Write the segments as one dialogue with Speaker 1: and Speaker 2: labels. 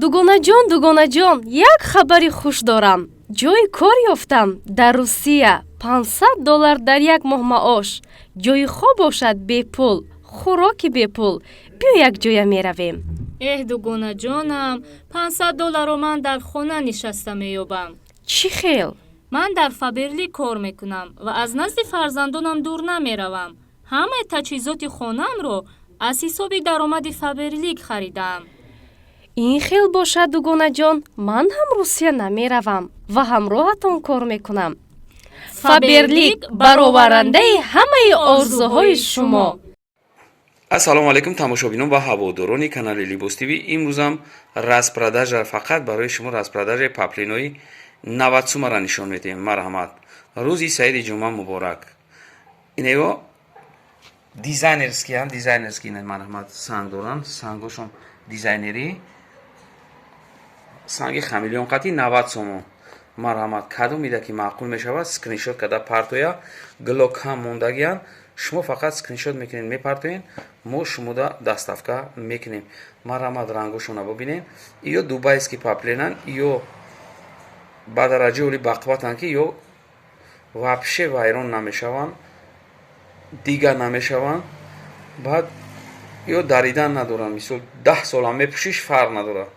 Speaker 1: дугонаҷон, як хабари хуш дорам. Ҷойи кор ёфтам дар Русия. $500 дар як моҳ маош. Ҷойи хоб бошад бепул, хӯроки бепул. Биё як ҷоя меравем.
Speaker 2: дугонаҷонам, $500 ман дар хона нишаста меёбам.
Speaker 1: Чӣ хел?
Speaker 2: Ман дар Фаберли кор мекунам ва аз назди фарзандонам дур намеравам. Ҳамаи таҷҳизоти хонаамро аз ҳисоби даромади Фаберлик харидам.
Speaker 1: Ин хел бошад дугонаҷон, ман ҳам Русия намеравам ва ҳамроҳатон кор мекунам. Фаберлик бароварандаи ҳамаи орзуҳои шумо.
Speaker 3: ассалому алайкум тамошобинон ва ҳаводорони канали Libos TV. имрӯзам распродажа, фақат барои шумо распродажаи паплинои 90 сумара нишон медиҳем. марҳамат. рӯзи саиди ҷумъа муборак. инеё дизайнерскиян, дизайнерски марҳамат санг доранд. сангошон дизайнерӣ, санги хамелеон қати 90 сомон. марҳамат. кадом ида ки маъқул мешавад скриншот када партоя. глок ҳам мондагиян. шумо фақат скриншот мекунед, мепартоен, мо шумода доставка мекунем. марҳамат. рангошона бубинем. ё дубайски папленан, ё бадараҷоли бақватан ки ё вапше вайрон намешаванд, дига намешаванд. баъд ё даридан надоранд. мисол 10 солам мепӯшиш фарқ надорад.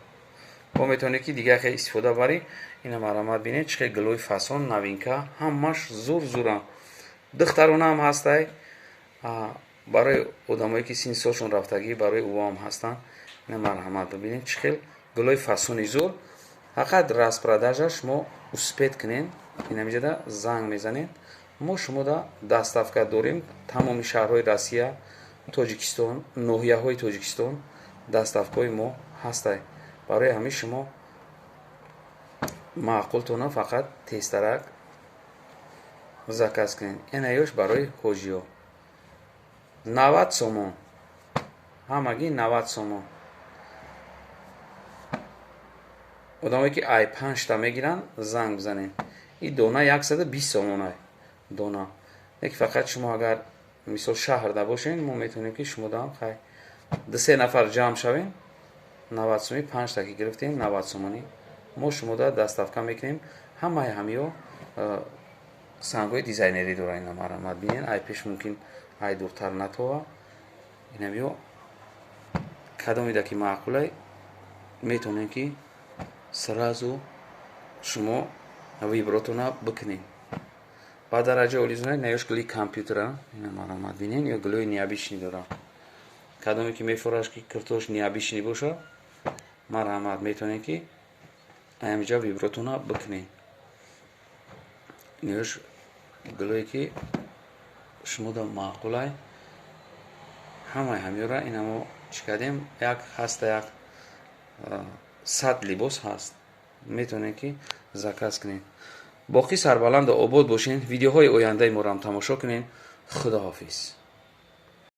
Speaker 3: бо метавонед ки дига хеле истифода барӣ. ина марҳамат бинед чӣ хеле глои фасон новинка, ҳамаш зур зурам. духтаронам ҳастай, барои одамое ки синни солшон рафтагӣ, барои увоам ҳастанд. ина марҳамат бибинед чӣ хел глои фасони зур. фақат распродажа шумо успед кунед, инамиҷада занг мезанед. мо шумода доставка дорем. тамоми шаҳрҳои Россия, Тоҷикистон, ноҳияҳои Тоҷикистон доставкаи мо ҳастай. барои ҳамин шумо маъқултона фақат тезтарак заказ кунед. ина ёш барои ҳоҷиё 90 сомон. ҳамагӣ 90 сомон. одамое ки ай 5та мегиранд занг бизанед. ин дона 120 сомон ай дона. лекин фақат шумо агар мисол шаҳрда бошед, мо метавонем ки шумода хай 2-3 нафар ҷамъ шавем, 90 сомонӣ 5та ки гирифтем 90 сомонӣ мо шумода доставка мекунем. ҳамаи ҳамиё сангҳои дизайнерӣ дора. ина марҳамат бинед. ай пеш мумкин ай дуртар натова. инамиё кадом ида ки маъқулай метавонем ки сразу шумо вибротона бикунед. ба дараҷа олизунай наёш глои компютера. ина марҳамат бинед. ё глои необичный дора. кадоме ки мефораш ки киртош необичный боша, марҳамат метавонед ки ҳамиҷа вибротона бикунед. наёш глое ки шумода маъқулай. ҳамаи ҳамиёра ина мо чӣ кардем, як ҳаста, як 100 либос ҳаст. метавонед ки заказ кунед. боқӣ сарбаланду обод бошед. видеоҳои ояндаи моро ҳам тамошо кунед. худоҳофиз.